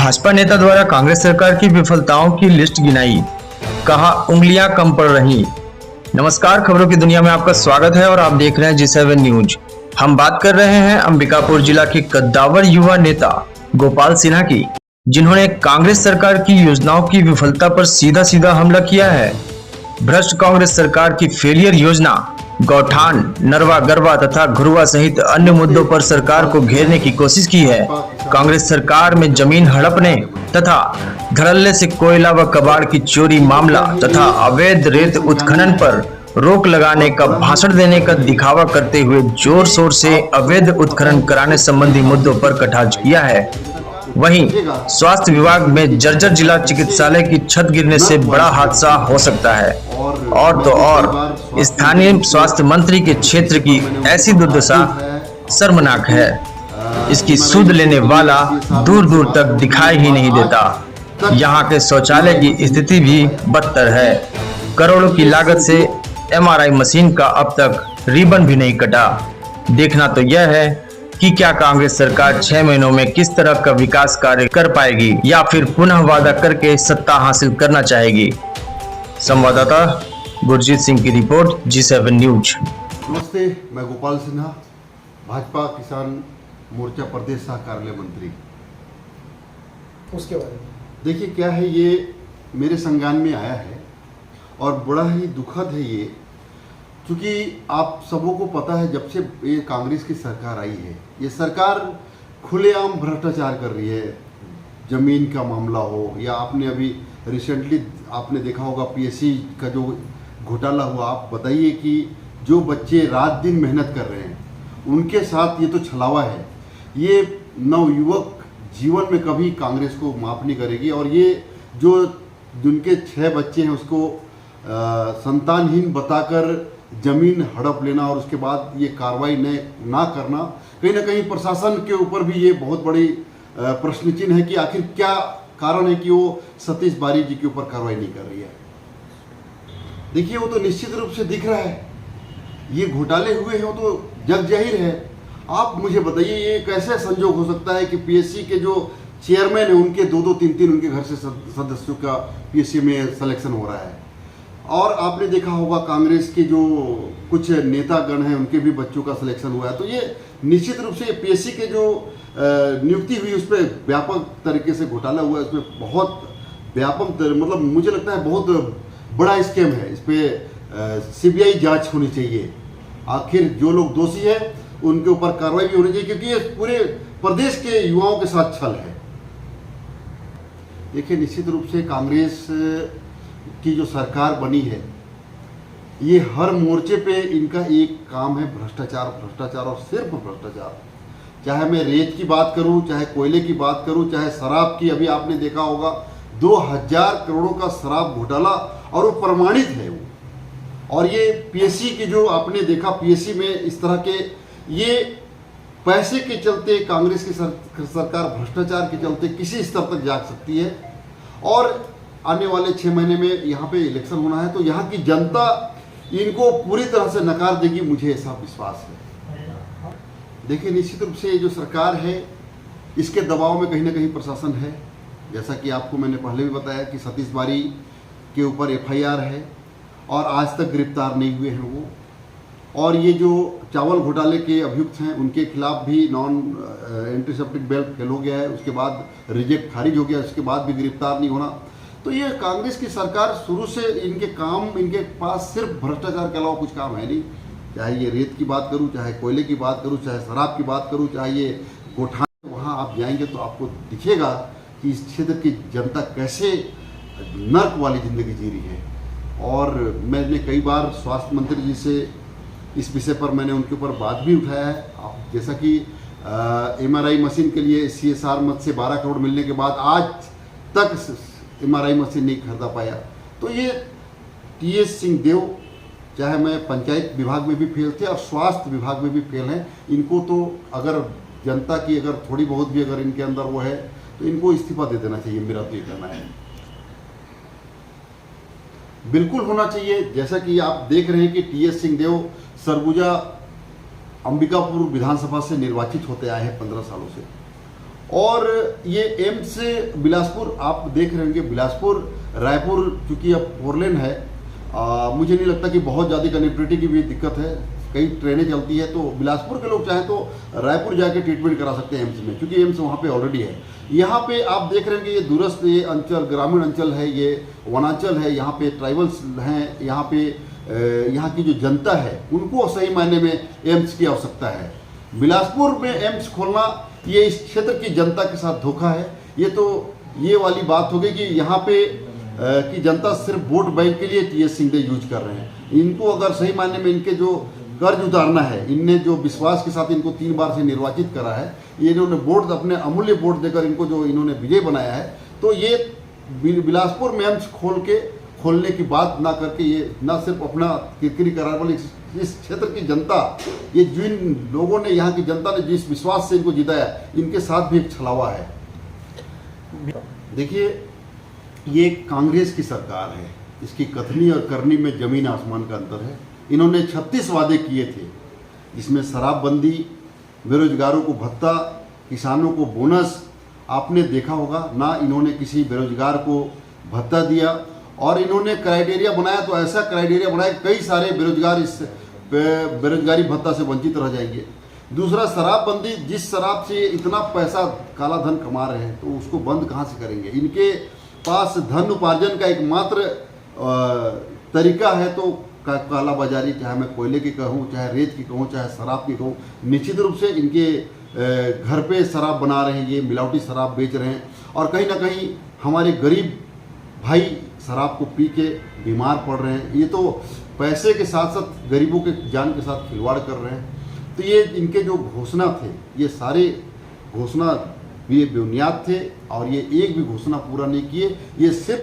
भाजपा नेता द्वारा कांग्रेस सरकार की विफलताओं की लिस्ट गिनाई, कहा उंगलियां कम पड़ रही। नमस्कार, खबरों की दुनिया में आपका स्वागत है और आप देख रहे हैं G7 न्यूज। हम बात कर रहे हैं अंबिकापुर जिला के कद्दावर युवा नेता गोपाल सिन्हा की, जिन्होंने कांग्रेस सरकार की योजनाओं की विफलता पर सीधा सीधा हमला किया है। भ्रष्ट कांग्रेस सरकार की फेलियर योजना, गौठान, नरवा गरबा तथा घुरवा सहित अन्य मुद्दों पर सरकार को घेरने की कोशिश की है। कांग्रेस सरकार में जमीन हड़पने तथा धड़ल्ले से कोयला व कबाड़ की चोरी मामला तथा अवैध रेत उत्खनन पर रोक लगाने का भाषण देने का दिखावा करते हुए जोर शोर से अवैध उत्खनन कराने संबंधी मुद्दों पर कटाक्ष किया है। वहीं स्वास्थ्य विभाग में जर्जर जिला चिकित्सालय की छत गिरने से बड़ा हादसा हो सकता है। और तो और स्थानीय स्वास्थ्य मंत्री के क्षेत्र की ऐसी दुर्दशा शर्मनाक है। इसकी सुध लेने वाला दूर दूर तक दिखाई ही नहीं देता। यहाँ के शौचालय की स्थिति भी बदतर है। करोड़ों की लागत से MRI मशीन का अब तक रिबन भी नहीं कटा। देखना तो यह है कि क्या कांग्रेस सरकार 6 महीनों में किस तरह का विकास कार्य कर पाएगी या फिर पुनः वादा करके सत्ता हासिल करना चाहेगी। संवाददाता गुरजीत सिंह की रिपोर्ट, G7 न्यूज। नमस्ते, मैं गोपाल सिन्हा, भाजपा किसान मोर्चा प्रदेश सह कार्यालय मंत्री। उसके बारे में देखिए क्या है, ये मेरे संज्ञान में आया है और बड़ा ही दुखद है ये, क्योंकि आप सबों को पता है जब से ये कांग्रेस की सरकार आई है, ये सरकार खुलेआम भ्रष्टाचार कर रही है। जमीन का मामला हो या आपने अभी रिसेंटली आपने देखा होगा PSC का जो घोटाला हुआ। आप बताइए कि जो बच्चे रात दिन मेहनत कर रहे हैं उनके साथ ये तो छलावा है। ये नवयुवक जीवन में कभी कांग्रेस को माफ़ नहीं करेगी। और ये जो जिनके 6 बच्चे हैं उसको संतानहीन बताकर जमीन हड़प लेना और उसके बाद ये कार्रवाई ना करना, कहीं ना कहीं प्रशासन के ऊपर भी ये बहुत बड़ी प्रश्न चिन्ह है कि आखिर क्या कारण है कि वो सतीश बारी जी के ऊपर कार्रवाई नहीं कर रही है। देखिए वो तो निश्चित रूप से दिख रहा है, ये घोटाले हुए हैं वो तो जग जाहिर है। आप मुझे बताइए ये कैसे संजोग हो सकता है कि PSC के जो चेयरमैन हैं उनके 2-2, 3-3 उनके घर से सदस्यों का PSC में सिलेक्शन हो रहा है। और आपने देखा होगा कांग्रेस के जो कुछ नेतागण हैं उनके भी बच्चों का सिलेक्शन हुआ है। तो ये निश्चित रूप से PSC के जो नियुक्ति हुई उस पर व्यापक तरीके से घोटाला हुआ है। उसमें बहुत व्यापक मतलब मुझे लगता है बहुत बड़ा स्कैम है। इस पर CBI जांच होनी चाहिए। आखिर जो लोग दोषी है उनके ऊपर कार्रवाई भी होनी चाहिए, क्योंकि ये पूरे प्रदेश के युवाओं के साथ छल है। देखिए निश्चित रूप से कांग्रेस की जो सरकार बनी है ये हर मोर्चे पे इनका एक काम है भ्रष्टाचार, भ्रष्टाचार और सिर्फ भ्रष्टाचार। चाहे मैं रेत की बात करूं, चाहे कोयले की बात करूं, चाहे शराब की, अभी आपने देखा होगा 2000 करोड़ों का शराब घोटाला और वो प्रमाणित है वो। और ये PSC की जो आपने देखा PSC में इस तरह के ये पैसे के चलते कांग्रेस की सरकार भ्रष्टाचार के चलते किसी स्तर तक जा सकती है। और आने वाले 6 महीने में यहाँ पे इलेक्शन होना है तो यहाँ की जनता इनको पूरी तरह से नकार देगी, मुझे ऐसा विश्वास है। देखिए निश्चित रूप से ये जो सरकार है इसके दबाव में कहीं ना कहीं प्रशासन है। जैसा कि आपको मैंने पहले भी बताया कि सतीश बारी के ऊपर FIR है और आज तक गिरफ्तार नहीं हुए हैं वो। और ये जो चावल घोटाले के अभियुक्त हैं उनके खिलाफ भी नॉन एंटीसेप्टिक बेल फेल हो गया है, उसके बाद रिजेक्ट खारिज हो गया, उसके बाद भी गिरफ्तार नहीं होना। तो ये कांग्रेस की सरकार शुरू से इनके पास सिर्फ भ्रष्टाचार के अलावा कुछ काम है नहीं। चाहे ये रेत की बात करूं, चाहे कोयले की बात करूं, चाहे शराब की बात करूं, चाहे ये गोठान, वहाँ आप जाएंगे तो आपको दिखेगा कि इस क्षेत्र की जनता कैसे नर्क वाली ज़िंदगी जी रही है। और मैंने कई बार स्वास्थ्य मंत्री जी से इस विषय पर मैंने उनके ऊपर बात भी उठाया है। आप जैसा कि MRI मशीन के लिए CSR मद से 12 करोड़ मिलने के बाद आज तक MRI मशीन नहीं खरीदा पाया। तो ये TS सिंहदेव, चाहे मैं पंचायत विभाग में भी फेल थे और स्वास्थ्य विभाग में भी फेल हैं, इनको तो अगर जनता की अगर थोड़ी बहुत भी अगर इनके अंदर वो है तो इनको इस्तीफा दे देना चाहिए। मेरा तो ये कहना है बिल्कुल होना चाहिए। जैसा कि आप देख रहे हैं कि TS सिंहदेव सरगुजा अंबिकापुर विधानसभा से निर्वाचित होते आए हैं 15 सालों से, और ये एम्स बिलासपुर आप देख रहे होंगे, बिलासपुर रायपुर चूँकि अब 4 लेन है, मुझे नहीं लगता कि बहुत ज़्यादा कनेक्टिविटी की भी दिक्कत है। कई ट्रेनें चलती है तो बिलासपुर के लोग चाहें तो रायपुर जाके ट्रीटमेंट करा सकते हैं एम्स में, क्योंकि एम्स वहाँ पे ऑलरेडी है। यहाँ पे आप देख रहे हैं कि ये दूरस्थ ये अंचल, ग्रामीण अंचल है, ये वनांचल है, यहाँ पे ट्राइबल्स हैं, यहाँ पे यहाँ की जो जनता है उनको सही मायने में एम्स की आवश्यकता है। बिलासपुर में एम्स खोलना ये इस क्षेत्र की जनता के साथ धोखा है। ये तो ये वाली बात हो गई कि यहाँ पे की जनता सिर्फ वोट बैंक के लिए टीएस सिंहदेव यूज कर रहे हैं। इनको अगर सही मायने में इनके जो कर्ज उतारना है, इनने जो विश्वास के साथ इनको 3 बार से निर्वाचित करा है, ये इन्होंने वोट अपने अमूल्य वोट देकर इनको जो इन्होंने विजय बनाया है, तो ये बिलासपुर में एम्स खोलने की बात ना करके ये ना सिर्फ अपना किरकिरी करार, बल्कि इस क्षेत्र की जनता, ये जिन लोगों ने, यहाँ की जनता ने जिस विश्वास से इनको जिताया, इनके साथ भी एक छलावा है। देखिए, ये कांग्रेस की सरकार है, इसकी कथनी और करनी में जमीन आसमान का अंतर है। इन्होंने 36 वादे किए थे, जिसमें शराबबंदी, बेरोजगारों को भत्ता, किसानों को बोनस। आपने देखा होगा ना, इन्होंने किसी बेरोजगार को भत्ता दिया, और इन्होंने क्राइटेरिया बनाया तो ऐसा क्राइटेरिया बनाया कई सारे बेरोजगार इस बेरोजगारी भत्ता से वंचित रह जाएंगे। दूसरा, शराबबंदी, जिस शराब से इतना पैसा काला धन कमा रहे हैं तो उसको बंद कहाँ से करेंगे। इनके पास धन उपार्जन का एकमात्र तरीका है तो काला बाजारी, चाहे मैं कोयले की कहूँ, चाहे रेत की कहूँ, चाहे शराब की कहूँ। निश्चित रूप से इनके घर पे शराब बना रहे हैं, ये मिलावटी शराब बेच रहे हैं, और कहीं ना कहीं हमारे गरीब भाई शराब को पी के बीमार पड़ रहे हैं। ये तो पैसे के साथ साथ गरीबों के जान के साथ खिलवाड़ कर रहे हैं। तो ये इनके जो घोषणा थे, ये सारे घोषणा ये बुनियाद थे, और ये एक भी घोषणा पूरा नहीं किए। ये सिर्फ